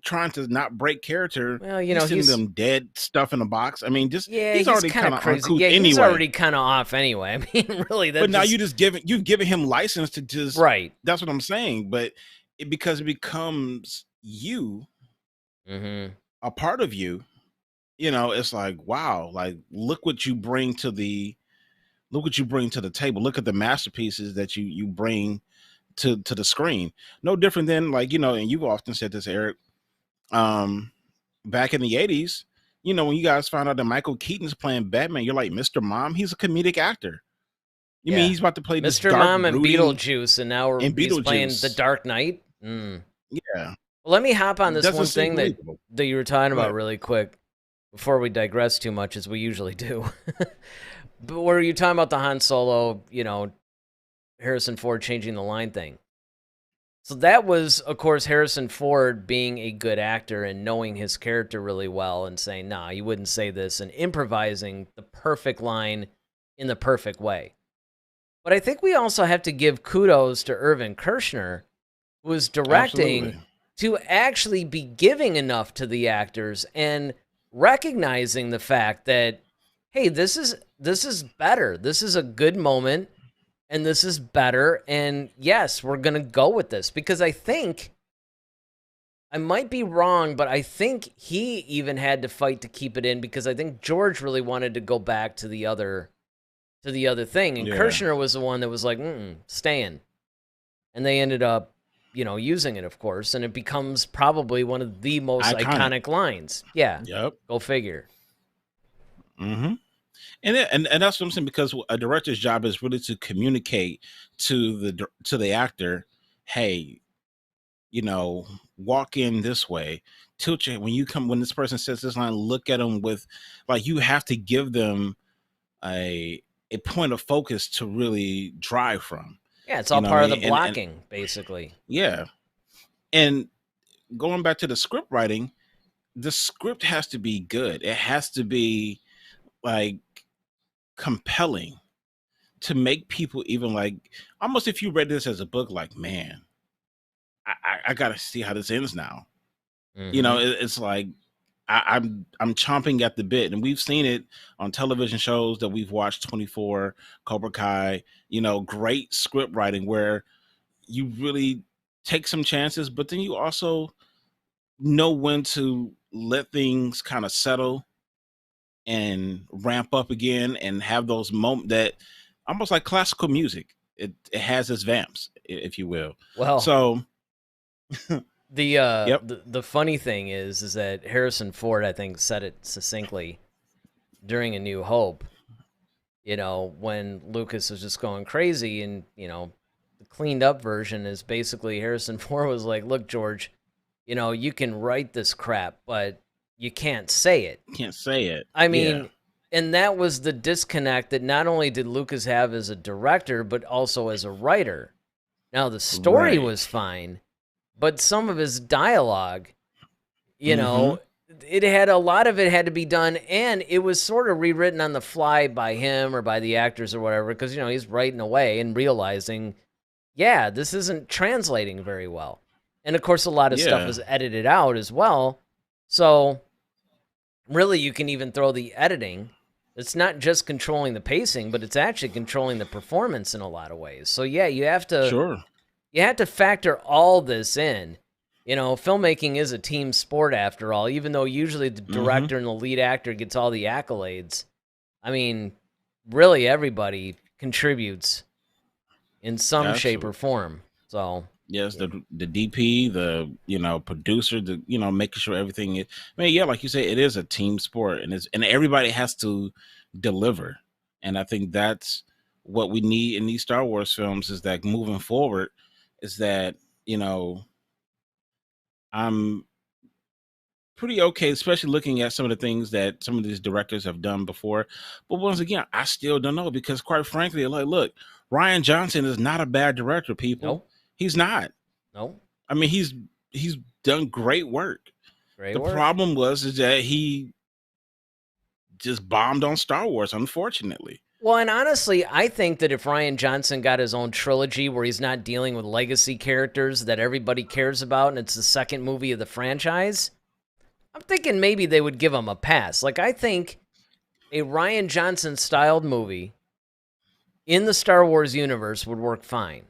trying to not break character. Well, He's sending he's them dead stuff in a box. I mean, just yeah, he's he's already kind kind of of crazy. uncouth Yeah, he's anyway. already kind of off anyway. I mean, really, But that now just you've given him license to just. right. That's what I'm saying. But because it becomes you, Mm-hmm. a part of you. It's like, wow, like, look what you bring to the table. Look at the masterpieces that you bring to the screen. No different than, like, and you've often said this, Eric. Um, Back in the '80s, when you guys found out that Michael Keaton's playing Batman, you're like, Mr. Mom, he's a comedic actor. You mean Yeah, he's about to play this Mr. dark, Mom and brooding Beetlejuice, and now in he's playing The Beetlejuice? Dark Knight. Mm. Yeah, Well, let me hop on this doesn't one seem thing that believable. you were talking Go about ahead. really quick before we digress too much, as we usually do. But were you talking about the Han Solo, Harrison Ford changing the line thing? So that was, of course, Harrison Ford being a good actor and knowing his character really well and saying, nah, you wouldn't say this, and improvising the perfect line in the perfect way. But I think we also have to give kudos to Irvin Kershner, who was directing, Absolutely. to actually be giving enough to the actors and recognizing the fact that, hey, this is better. This is a good moment and this is better. And yes, we're going to go with this because I think I might be wrong, but I think he even had to fight to keep it in because I think George really wanted to go back to the other thing, and Yeah. Kershner was the one that was like, staying, and they ended up, using it, of course, and it becomes probably one of the most Iconic. iconic lines. Yeah, Yep. go figure. Mm-hmm. And that's what I'm saying, because a director's job is really to communicate to the actor, hey, walk in this way, tilt your when this person says this line, look at them with, like, you have to give them a point of focus to really drive from. Yeah, it's You all know what I part of the mean? And blocking, basically. yeah, and going back to the script writing, the script has to be good. It has to be like compelling to make people even like, almost, if you read this as a book, like, man, I gotta see how this ends now. Hmm. It's like I'm chomping at the bit, and we've seen it on television shows that we've watched, 24, Cobra Kai, great script writing where you really take some chances, but then you also know when to let things kind of settle and ramp up again and have those moments that, almost like classical music, it has its vamps, if you will. Well, So the yep. the funny thing is that Harrison Ford, I think, said it succinctly during A New Hope. When Lucas was just going crazy, and the cleaned up version is basically Harrison Ford was like, "Look, George, you can write this crap, but you can't say it." Can't say it. I Yeah. mean, and that was the disconnect that not only did Lucas have as a director, but also as a writer. Now, the story Right. was fine, but some of his dialogue, you Mm-hmm. know, it had a lot of it had to be done, and it was sort of rewritten on the fly by him or by the actors or whatever, because, he's writing away and realizing, yeah, this isn't translating very well. And of course, a lot of stuff Yeah. was edited out as well. So, really, you can even throw the editing. It's not just controlling the pacing, but it's actually controlling the performance in a lot of ways. So yeah, Sure. you have to factor all this in. Filmmaking is a team sport after all, even though usually the Mm-hmm. director and the lead actor gets all the accolades. I mean, really everybody contributes in some shape or Absolutely. form. So, Yes, yeah. the DP, the producer, the making sure everything is. I mean, yeah, like you say, it is a team sport, and everybody has to deliver. And I think that's what we need in these Star Wars films, is that moving forward, is that you know I'm pretty okay, especially looking at some of the things that some of these directors have done before. But once again, I still don't know, because quite frankly, like, look, Ryan Johnson is not a bad director, people. Nope. He's not. Nope. I mean, he's done great work. Great The work. problem is that he just bombed on Star Wars, unfortunately. Well, and honestly, I think that if Ryan Johnson got his own trilogy where he's not dealing with legacy characters that everybody cares about and it's the second movie of the franchise, I'm thinking maybe they would give him a pass. Like, I think a Ryan Johnson styled movie in the Star Wars universe would work fine.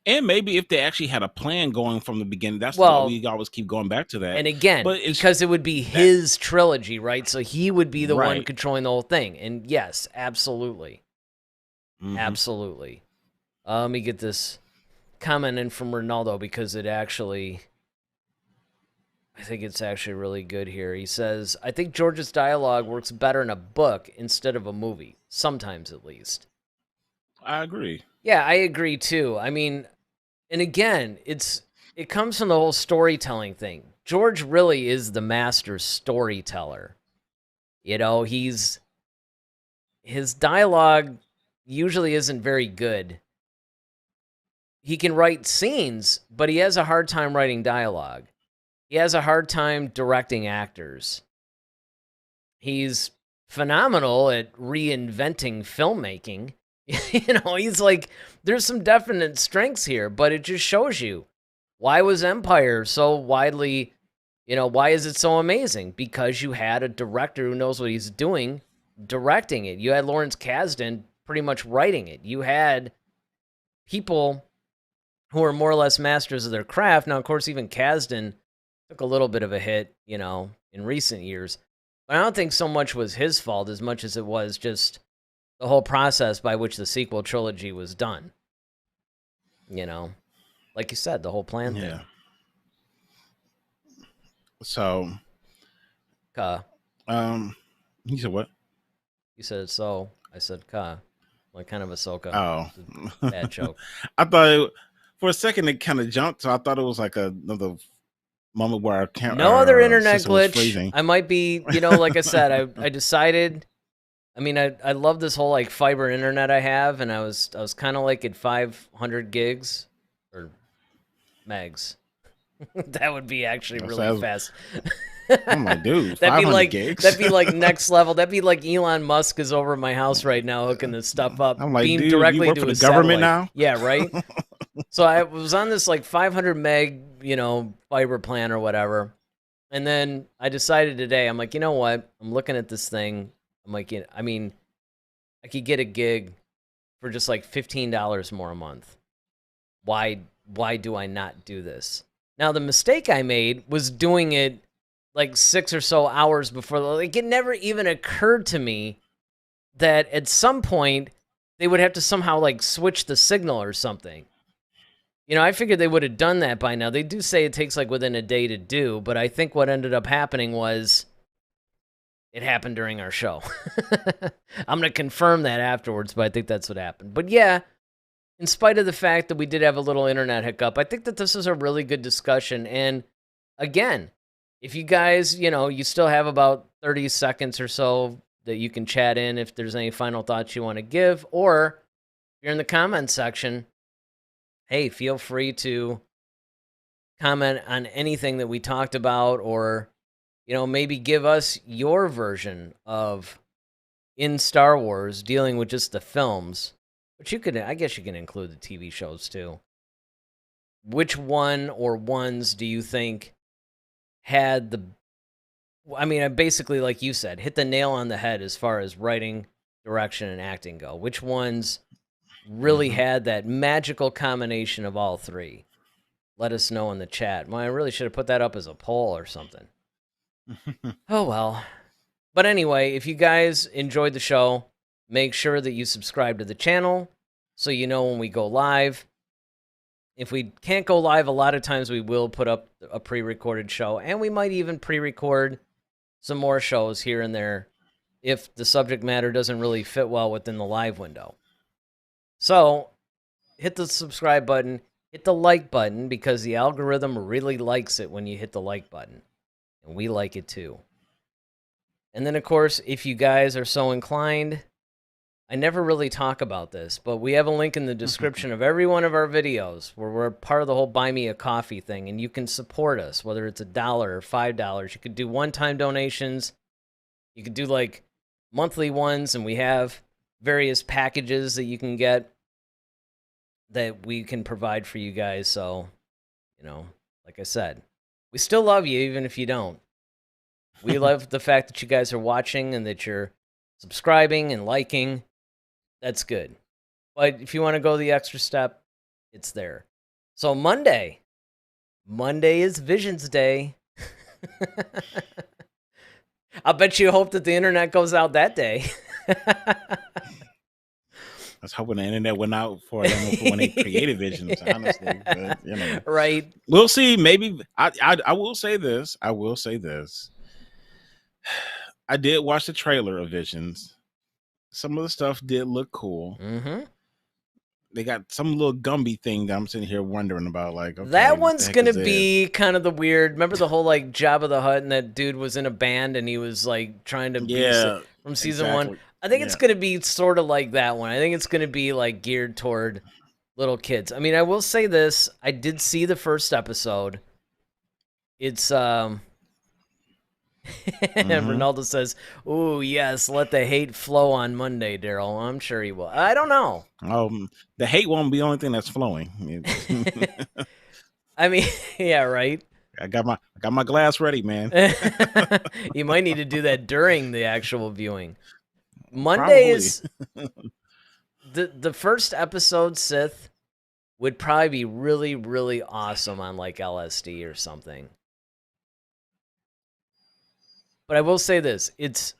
And maybe if they actually had a plan going from the beginning, Well, we always keep going back to that. and again, But it's because it would be that his trilogy, right? So he would be the one right. controlling the whole thing. And yes, absolutely. Hmm. Absolutely. Let me get this comment in from Ronaldo because I think it's actually really good here. He says, I think George's dialogue works better in a book instead of a movie, sometimes at least. I agree. Yeah, I agree too. I mean, and again, it comes from the whole storytelling thing. George really is the master storyteller. He's his dialogue usually isn't very good, he can write scenes, but he has a hard time writing dialogue. He has a hard time directing actors. He's phenomenal at reinventing filmmaking. He's like, there's some definite strengths here, but it just shows you, why was Empire so widely, why is it so amazing? Because you had a director who knows what he's doing directing it. You had Lawrence Kasdan pretty much writing it. You had people who are more or less masters of their craft. Now, of course, even Kasdan took a little bit of a hit, in recent years. But I don't think so much was his fault as much as it was just the whole process by which the sequel trilogy was done. Like you said, the whole plan thing. So, you said what? You said so. I said like kind of Ahsoka. Oh, bad joke. I thought for a second it kind of jumped, so I thought it was like another moment where I can't. No other internet glitch. I might be, like I said, I decided. I mean, I love this whole like fiber internet I have, and I was kind of like at 500 gigs or megs. That would be actually really fast. I'm like, dude, that'd be like gigs? That'd be like next level. That'd be like Elon Musk is over my house right now hooking this stuff up. I'm like, beamed dude, directly you work to for the his government satellite. now? Yeah, right. So I was on this like 500 meg, fiber plan or whatever, and then I decided today, I'm like, you know what? I'm looking at this thing. I'm like, I mean, I could get a gig for just like $15 more a month. Why do I not do this? Now, the mistake I made was doing it like 6 or so hours before. Like, it never even occurred to me that at some point they would have to somehow like switch the signal or something. I figured they would have done that by now. They do say it takes like within a day to do, but I think what ended up happening was it happened during our show. I'm going to confirm that afterwards, but I think that's what happened. But yeah, in spite of the fact that we did have a little internet hiccup, I think that this is a really good discussion. And again, if you guys, you still have about 30 seconds or so that you can chat in if there's any final thoughts you want to give, or if you're in the comments section, hey, feel free to comment on anything that we talked about, or, maybe give us your version of in Star Wars dealing with just the films. But I guess you can include the TV shows too. Which one or ones do you think had I basically, like you said, hit the nail on the head as far as writing, direction, and acting go? Which ones really had that magical combination of all three? Let us know in the chat. Well, I really should have put that up as a poll or something. Oh, well. But anyway, if you guys enjoyed the show, make sure that you subscribe to the channel so you know when we go live. If we can't go live, a lot of times we will put up a pre-recorded show, and we might even pre-record some more shows here and there if the subject matter doesn't really fit well within the live window. So hit the subscribe button, hit the like button, because the algorithm really likes it when you hit the like button, and we like it too. And then, of course, if you guys are so inclined, I never really talk about this, but we have a link in the description of every one of our videos where we're part of the whole Buy Me a Coffee thing, and you can support us, whether it's $1 or $5. You could do one-time donations. You could do, like, monthly ones, and we have various packages that you can get that we can provide for you guys. So, like I said, we still love you even if you don't. We love the fact that you guys are watching and that you're subscribing and liking. That's good. But if you want to go the extra step, it's there. So Monday is Visions Day. I bet you hope that the internet goes out that day. I was hoping the internet went out for them when they created Visions, honestly. But, right. We'll see. Maybe I will say this. I did watch the trailer of Visions. Some of the stuff did look cool. Mm-hmm. They got some little Gumby thing that I'm sitting here wondering about. Like, okay, that one's gonna be kind of the weird. Remember the whole like Jabba the Hutt, and that dude was in a band and he was like trying to be from season one. I think it's gonna be sort of like that one. I think it's gonna be like geared toward little kids. I mean, I will say this. I did see the first episode. It's and Ronaldo says, "Ooh, yes, let the hate flow on Monday, Daryl." I'm sure he will. I don't know. The hate won't be the only thing that's flowing. I mean, yeah, right. I got my glass ready, man. You might need to do that during the actual viewing. Monday is the first episode. Sith would probably be really, really awesome on like LSD or something. But I will say this: it's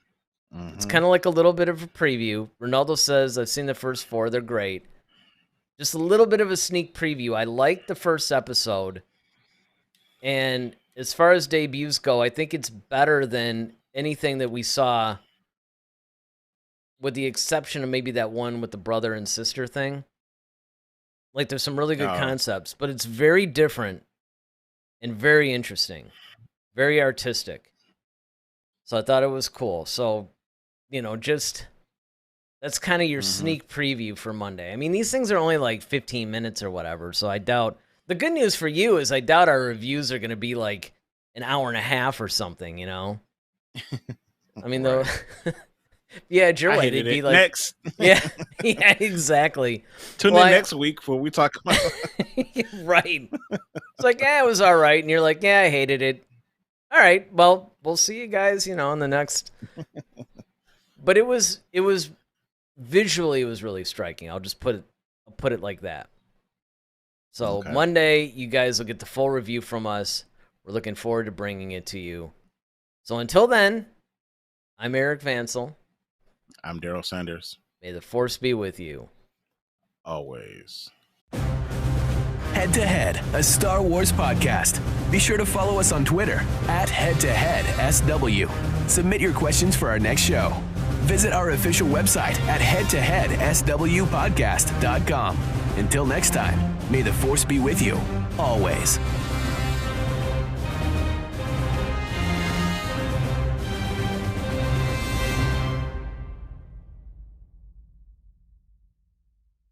kind of like a little bit of a preview. Ronaldo says, "I've seen the first 4; they're great." Just a little bit of a sneak preview. I liked the first episode, and as far as debuts go, I think it's better than anything that we saw, with the exception of maybe that one with the brother and sister thing. Like, there's some really good concepts, but it's very different and very interesting, very artistic. So I thought it was cool. So, just that's kind of your sneak preview for Monday. I mean, these things are only like 15 minutes or whatever, so I doubt. The good news for you is I doubt our reviews are going to be like an hour and a half or something, I mean, though, yeah, you're right. It'd be like next. Yeah, exactly. Tune in next week where we talk about. Right. It's like, yeah, it was all right, and you're like, yeah, I hated it. All right, well, we'll see you guys, in the next. But it was visually, it was really striking. I'll just put it like that. So okay. Monday, you guys will get the full review from us. We're looking forward to bringing it to you. So until then, I'm Eric Vansel. I'm Daryl Sanders. May the Force be with you. Always. Head to Head, a Star Wars podcast. Be sure to follow us on Twitter @HeadToHeadSW. Submit your questions for our next show. Visit our official website at headtoheadswpodcast.com. Until next time, may the Force be with you, always.